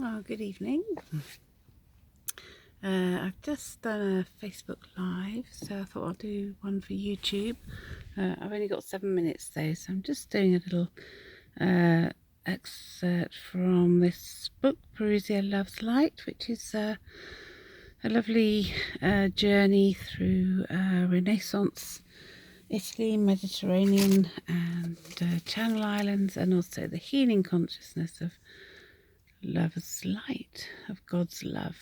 Oh, good evening. I've just done a Facebook Live, so I thought I'll do one for YouTube. I've only got 7 minutes though, so I'm just doing a little excerpt from this book, Parousia Loves Light, which is a lovely journey through Renaissance Italy, Mediterranean and Channel Islands, and also the healing consciousness of love's light, of God's love.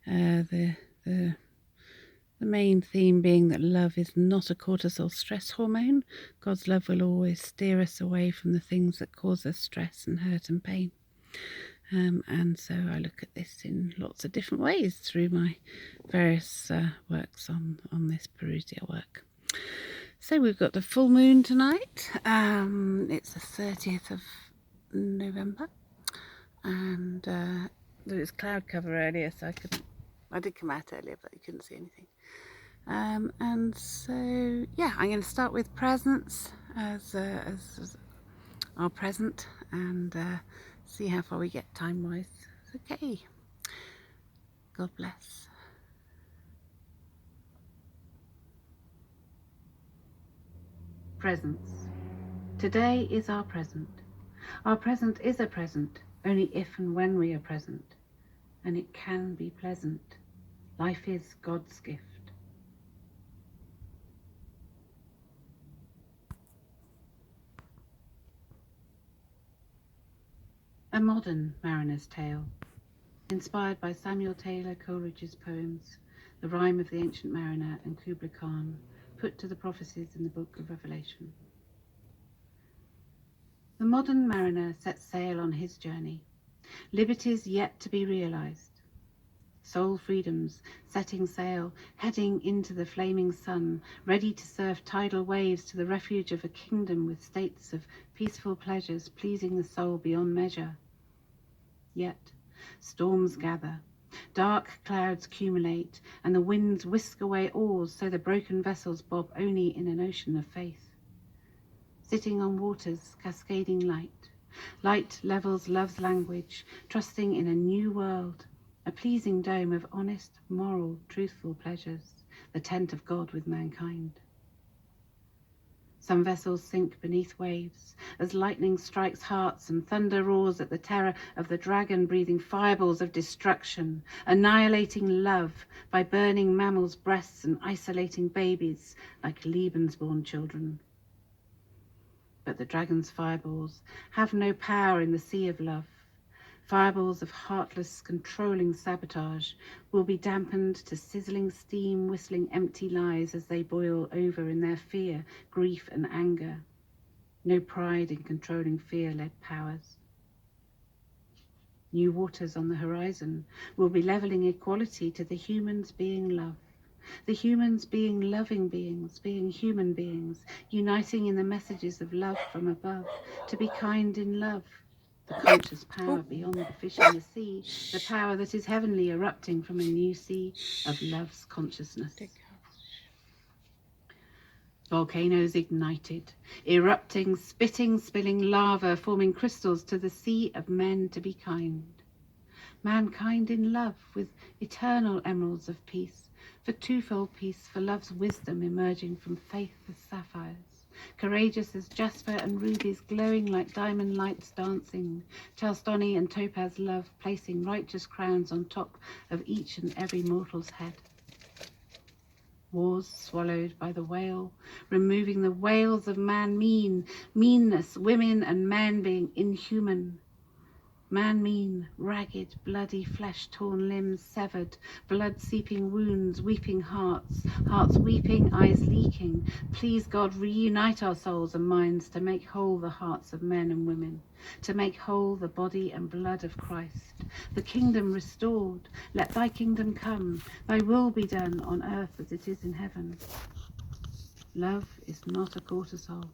The main theme being that love is not a cortisol stress hormone. God's love will always steer us away from the things that cause us stress and hurt and pain. And so I look at this in lots of different ways through my various works on this Parousia work. So we've got the full moon tonight. It's the 30th of November, and there was cloud cover earlier, so I did come out earlier, but you couldn't see anything. And so, yeah, I'm going to start with presents as our present, and see how far we get time-wise. Okay. God bless. Presents. Today is our present. Our present is a present, only if and when we are present. And it can be pleasant. Life is God's gift. A modern mariner's tale, inspired by Samuel Taylor Coleridge's poems, The Rime of the Ancient Mariner and Kubla Khan, put to the prophecies in the Book of Revelation. The modern mariner sets sail on his journey, liberties yet to be realized, soul freedoms, setting sail, heading into the flaming sun, ready to surf tidal waves to the refuge of a kingdom with states of peaceful pleasures pleasing the soul beyond measure. Yet storms gather, dark clouds accumulate, and the winds whisk away oars so the broken vessels bob only in an ocean of faith. Sitting on waters cascading light, light levels love's language, trusting in a new world, a pleasing dome of honest, moral, truthful pleasures, the tent of God with mankind. Some vessels sink beneath waves as lightning strikes hearts and thunder roars at the terror of the dragon breathing fireballs of destruction, annihilating love by burning mammals' breasts and isolating babies like Lebensborn children. But the dragon's fireballs have no power in the sea of love. Fireballs of heartless, controlling sabotage will be dampened to sizzling steam, whistling empty lies as they boil over in their fear, grief, and anger. No pride in controlling fear-led powers. New waters on the horizon will be leveling equality to the humans being love. The humans being loving beings, being human beings, uniting in the messages of love from above, to be kind in love. The conscious power beyond the fish in the sea, the power that is heavenly erupting from a new sea of love's consciousness. Volcanoes ignited, erupting, spitting, spilling lava, forming crystals to the sea of men to be kind. Mankind in love with eternal emeralds of peace, for twofold peace, for love's wisdom emerging from faith as sapphires, courageous as jasper and rubies, glowing like diamond lights dancing, chalcedony and topaz love, placing righteous crowns on top of each and every mortal's head. Wars swallowed by the whale, removing the whales of meanness, women and men being inhuman. Man mean, ragged, bloody, flesh-torn limbs severed, blood-seeping wounds, weeping hearts, hearts weeping, eyes leaking. Please, God, reunite our souls and minds to make whole the hearts of men and women, to make whole the body and blood of Christ. The kingdom restored. Let thy kingdom come. Thy will be done on earth as it is in heaven. Love is not a cortisol.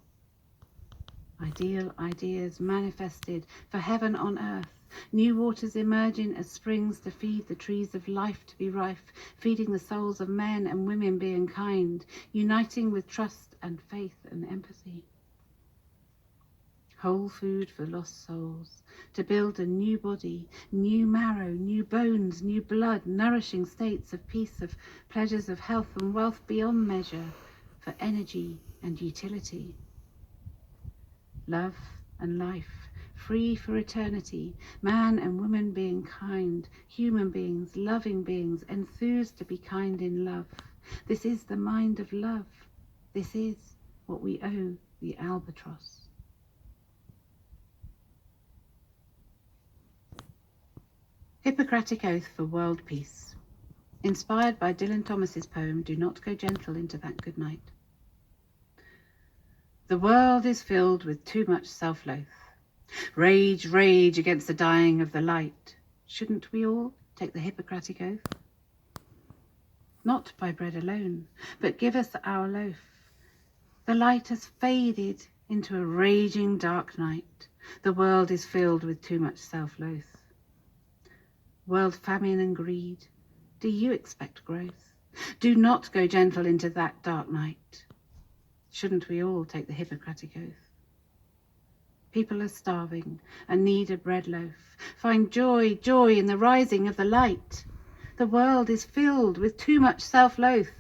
Ideal ideas manifested for heaven on earth, new waters emerging as springs to feed the trees of life to be rife, feeding the souls of men and women being kind, uniting with trust and faith and empathy. whole food for lost souls, to build a new body, new marrow, new bones, new blood, nourishing states of peace, of pleasures of health and wealth beyond measure, for energy and utility. Love and life, free for eternity, man and woman being kind, human beings, loving beings, enthused to be kind in love. This is the mind of love. This is what we owe the albatross. Hippocratic Oath for World Peace. Inspired by Dylan Thomas's poem, Do Not Go Gentle Into That Good Night. The world is filled with too much self-loath. Rage, rage against the dying of the light. Shouldn't we all take the Hippocratic Oath? Not by bread alone, but give us our loaf. The light has faded into a raging dark night. The world is filled with too much self-loath. World famine and greed, do you expect growth? Do not go gentle into that dark night. Shouldn't we all take the Hippocratic Oath? People are starving and need a bread loaf. Find joy, joy in the rising of the light. The world is filled with too much self-loath.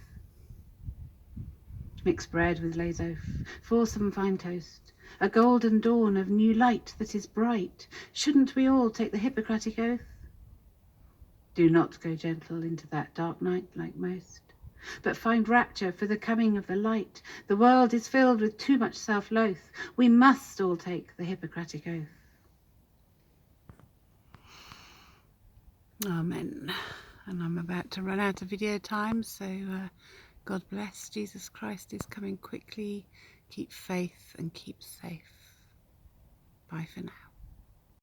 Mix bread with lays oaf, for some fine toast, a golden dawn of new light that is bright. Shouldn't we all take the Hippocratic Oath? Do not go gentle into that dark night like most, but find rapture for the coming of the light. The world is filled with too much self-loath. We must all take the Hippocratic Oath. Amen. And I'm about to run out of video time, so God bless. Jesus Christ is coming quickly. Keep faith and keep safe. Bye for now.